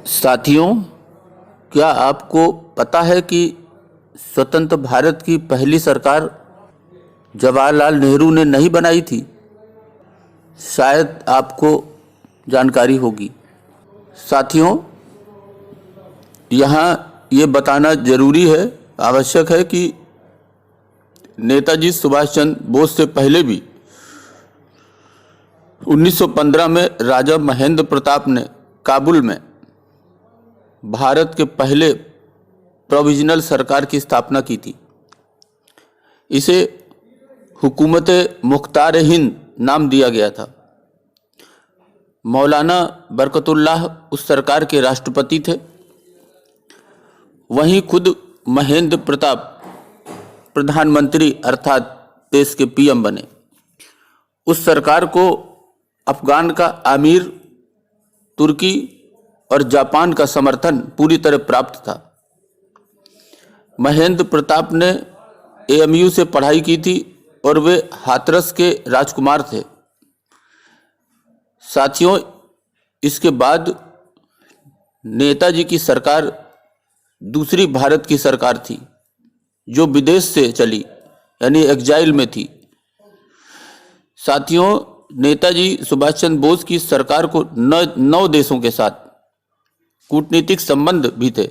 साथियों, क्या आपको पता है कि स्वतंत्र भारत की पहली सरकार जवाहरलाल नेहरू ने नहीं बनाई थी? शायद आपको जानकारी होगी। साथियों, यहाँ ये बताना जरूरी है, आवश्यक है कि नेताजी सुभाष चंद्र बोस से पहले भी 1915 में राजा महेंद्र प्रताप ने काबुल में भारत के पहले प्रोविजनल सरकार की स्थापना की थी। इसे हुकूमत मुख्तार हिंद नाम दिया गया था। मौलाना बरकतुल्लाह उस सरकार के राष्ट्रपति थे। वहीं खुद महेंद्र प्रताप प्रधानमंत्री अर्थात देश के पीएम बने। उस सरकार को अफगान का आमीर, तुर्की और जापान का समर्थन पूरी तरह प्राप्त था। महेंद्र प्रताप ने एएमयू से पढ़ाई की थी और वे हाथरस के राजकुमार थे। साथियों, इसके बाद नेताजी की सरकार दूसरी भारत की सरकार थी जो विदेश से चली, यानी एग्जाइल में थी। साथियों, नेताजी सुभाष चंद्र बोस की सरकार को 9 देशों के साथ कूटनीतिक संबंध भी थे।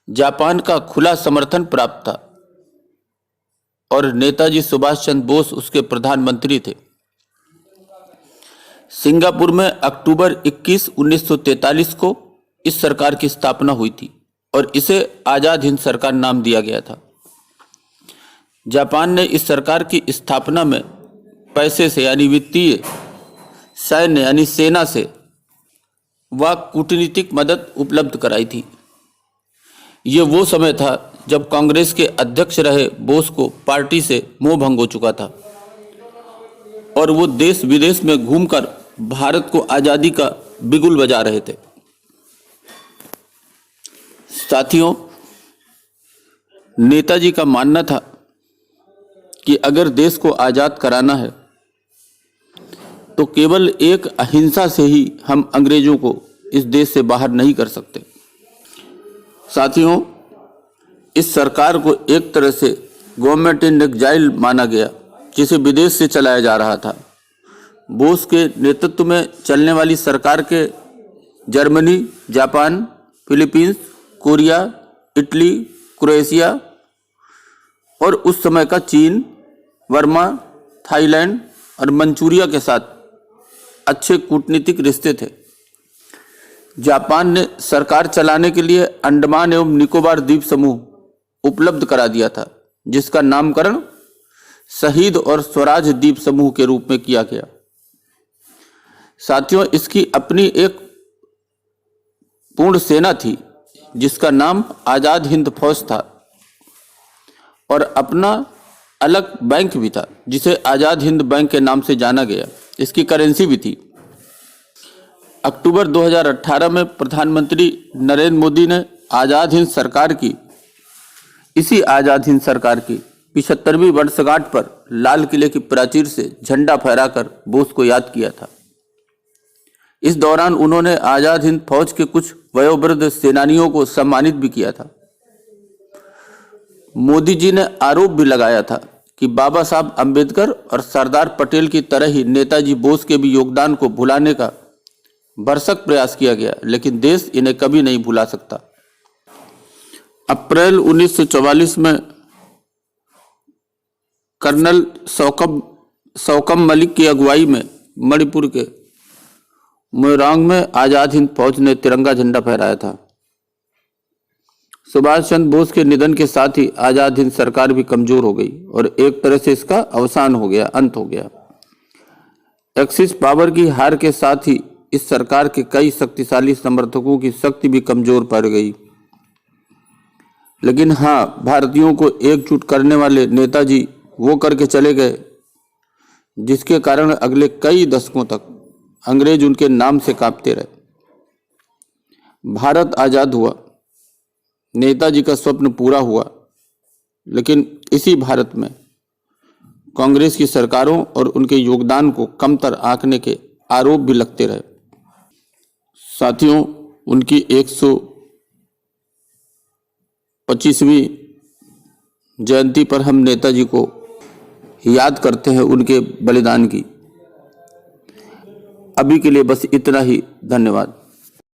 जापान का खुला समर्थन प्राप्त था और नेताजी सुभाष चंद्र बोस उसके प्रधानमंत्री थे। सिंगापुर में अक्टूबर 21, 1943 को इस सरकार की स्थापना हुई थी और इसे आजाद हिंद सरकार नाम दिया गया था। जापान ने इस सरकार की स्थापना में पैसे से यानी वित्तीय, सैन्य यानी सेना से व कूटनीतिक मदद उपलब्ध कराई थी। ये वो समय था जब कांग्रेस के अध्यक्ष रहे बोस को पार्टी से मोह भंग हो चुका था और वो देश विदेश में घूमकर भारत को आज़ादी का बिगुल बजा रहे थे। साथियों, नेताजी का मानना था कि अगर देश को आज़ाद कराना है तो केवल एक अहिंसा से ही हम अंग्रेजों को इस देश से बाहर नहीं कर सकते। साथियों, इस सरकार को एक तरह से गवर्नमेंट इन एग्जाइल माना गया, जिसे विदेश से चलाया जा रहा था। बोस के नेतृत्व में चलने वाली सरकार के Germany, Japan, Philippines, Korea, Italy, Croatia और उस समय का चीन, वर्मा, थाईलैंड और मंचूरिया के साथ अच्छे कूटनीतिक रिश्ते थे। जापान ने सरकार चलाने के लिए अंडमान एवं निकोबार द्वीप समूह उपलब्ध करा दिया था, जिसका नामकरण शहीद और स्वराज द्वीप समूह के रूप में किया गया। साथियों, इसकी अपनी एक पूर्ण सेना थी जिसका नाम आजाद हिंद फौज था और अपना अलग बैंक भी था जिसे आजाद हिंद बैंक के नाम से जाना गया। इसकी करेंसी भी थी। अक्टूबर 2018 में प्रधानमंत्री नरेंद्र मोदी ने आजाद हिंद सरकार की इसी आजाद हिंद सरकार की 75वीं वर्षगांठ पर लाल किले की प्राचीर से झंडा फहराकर बोस को याद किया था। इस दौरान उन्होंने आजाद हिंद फौज के कुछ वयोवृद्ध सेनानियों को सम्मानित भी किया था। मोदी जी ने आरोप भी लगाया था कि बाबा साहब अंबेडकर और सरदार पटेल की तरह ही नेताजी बोस के भी योगदान को भुलाने का भरसक प्रयास किया गया, लेकिन देश इन्हें कभी नहीं भुला सकता। अप्रैल 1944 में कर्नल शौकम मलिक की अगुवाई में मणिपुर के मोइरांग में आजाद हिंद फौज ने तिरंगा झंडा फहराया था। सुभाष चंद्र बोस के निधन के साथ ही आजाद हिंद सरकार भी कमजोर हो गई और एक तरह से इसका अवसान हो गया, अंत हो गया। एक्सिस पावर की हार के साथ ही इस सरकार के कई शक्तिशाली समर्थकों की शक्ति भी कमजोर पड़ गई। लेकिन हाँ, भारतीयों को एकजुट करने वाले नेताजी वो करके चले गए जिसके कारण अगले कई दशकों तक अंग्रेज उनके नाम से कांपते रहे। भारत आजाद हुआ, नेताजी का स्वप्न पूरा हुआ, लेकिन इसी भारत में कांग्रेस की सरकारों और उनके योगदान को कमतर आंकने के आरोप भी लगते रहे। साथियों, उनकी 125वीं जयंती पर हम नेताजी को याद करते हैं, उनके बलिदान की। अभी के लिए बस इतना ही। धन्यवाद।